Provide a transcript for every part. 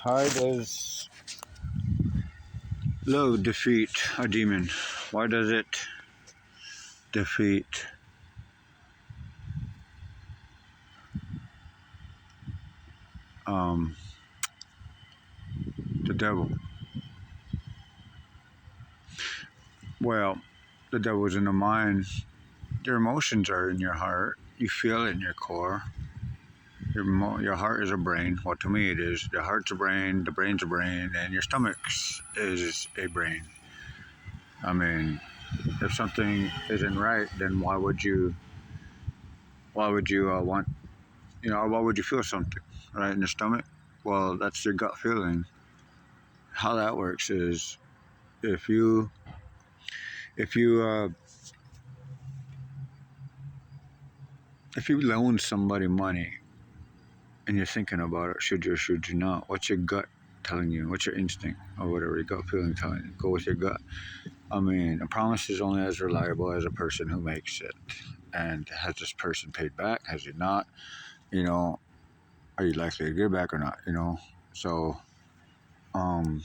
How does love defeat a demon? Why does it defeat um, the devil? Well, the devil's in the mind. Your emotions are in your heart. You feel it in your core. Your heart is a brain. Well, to me, it is. The heart's a brain, the brain's a brain, and your stomach is a brain. I mean, if something isn't right, then why would you want, why would you feel something right in your stomach? Well, that's your gut feeling. How that works is if you if you if you loan somebody money and you're thinking about it, should you or should you not? What's your gut telling you? What's your instinct or whatever your gut feeling telling you? Go with your gut. I mean, a promise is only as reliable as a person who makes it. And has this person paid back? Has he not? You know, are you likely to get it back or not? So um,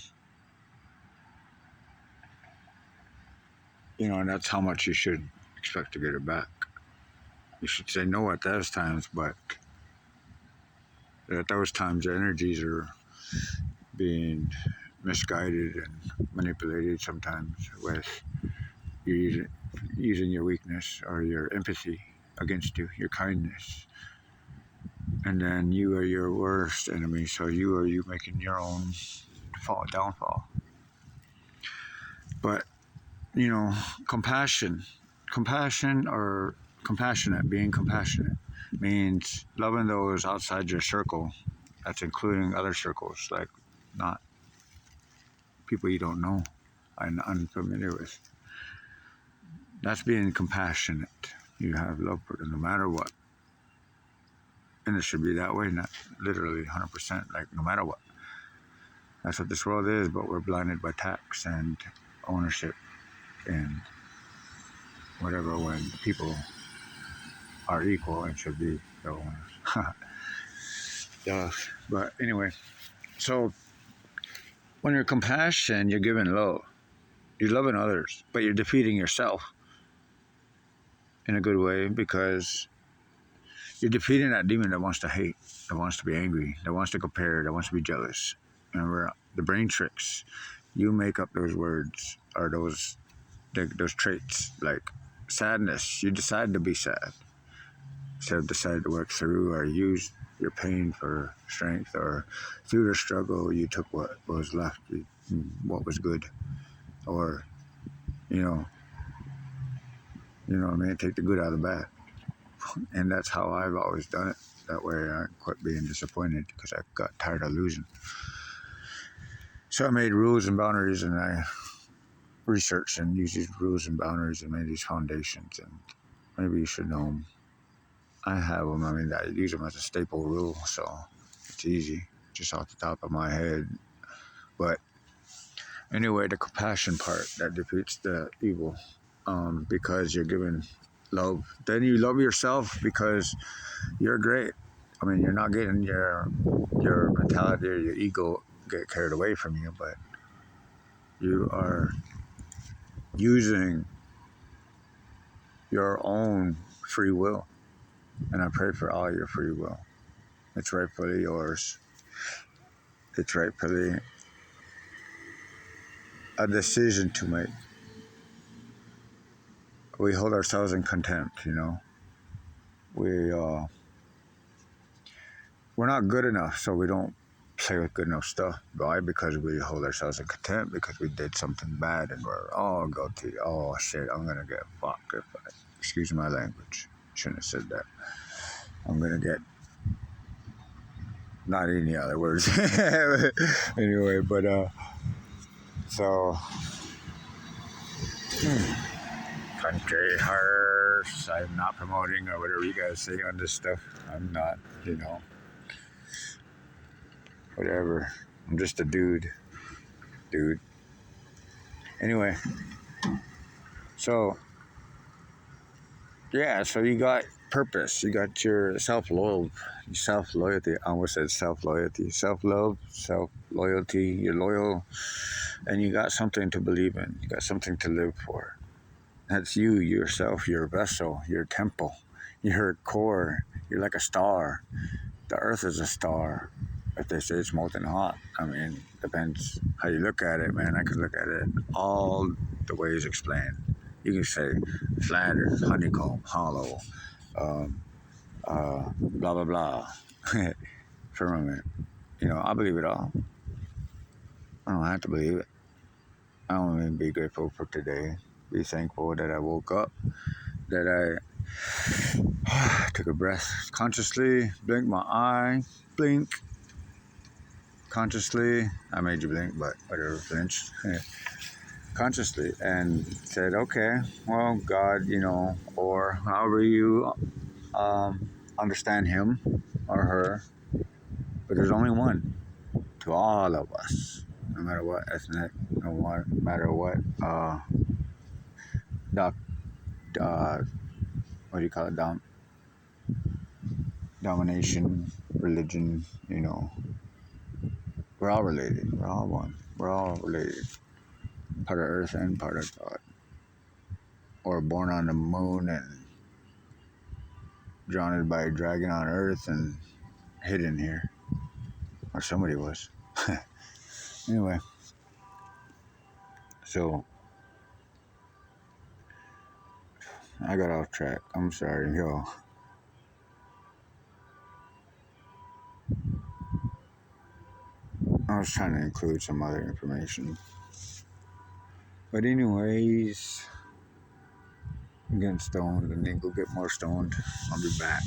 and that's how much you should expect to get it back. You should say no at those times, but at those times, the energies are being misguided and manipulated sometimes with you using your weakness or your empathy against you, your kindness. And then you are your worst enemy, so you making your own downfall. But, compassion, or compassionate, being compassionate means loving those outside your circle. That's including other circles, like not people you don't know and unfamiliar with. That's being compassionate. You have love for them no matter what. And it should be that way, not literally 100%, like no matter what. That's what this world is, but we're blinded by tax and ownership and whatever when people are equal and should be the owners. Yeah. But anyway, so when you're compassion, you're giving love. You're loving others, but you're defeating yourself in a good way because you're defeating that demon that wants to hate, that wants to be angry, that wants to compare, that wants to be jealous. Remember, the brain tricks. You make up those words or those traits, like sadness. You decide to be sad instead of decide to work through or use your pain for strength, or through the struggle you took what was left, what was good, or what I mean, take the good out of the bad. And that's how I've always done it. That way I quit being disappointed because I got tired of losing. So I made rules and boundaries, and I researched and used these rules and boundaries and made these foundations. And maybe you should know them. I have them. I mean, I use them as a staple rule, so it's easy, just off the top of my head. But anyway, the compassion part that defeats the evil, because you're giving love. Then you love yourself because you're great. I mean, you're not getting your mentality or your ego get carried away from you, but you are using your own free will. And I pray for all your free will. It's rightfully yours. It's rightfully a decision to make. We hold ourselves in contempt, we're not good enough, so we don't say good enough stuff. Why? Because we hold ourselves in contempt because we did something bad and we're all guilty. Oh shit, I'm gonna get fucked if I, excuse my language. Shouldn't have said that. I'm gonna get not any other words. Anyway, but so country hearse. I'm not promoting or whatever you guys say on this stuff. I'm not, whatever. I'm just a dude. Anyway, so yeah, so you got purpose. You got your self loyalty. I almost said self loyalty, self love, self loyalty. You're loyal, and you got something to believe in. You got something to live for. That's you, yourself, your vessel, your temple, your core. You're like a star. The earth is a star. If they say it's molten hot, I mean, depends how you look at it, man. I could look at it all the ways explained. You can say flat earth, honeycomb, hollow, um, blah, blah, blah. Firmament. I believe it all. I don't have to believe it. I only be grateful for today. Be thankful that I woke up, that I took a breath consciously, blinked my eye, blink consciously. I made you blink, but whatever, flinch. Consciously, and said, okay, well, God, or however you understand him or her, but there's only one to all of us, no matter what ethnic, no matter what, doc, what do you call it, domination, religion, we're all related, we're all one, we're all related, part of Earth and part of God, or born on the moon and drowned by a dragon on Earth and hidden here, or somebody was. Anyway, so I got off track. I'm sorry, yo. I was trying to include some other information. But anyways, I'm getting stoned and then go get more stoned. I'll be back.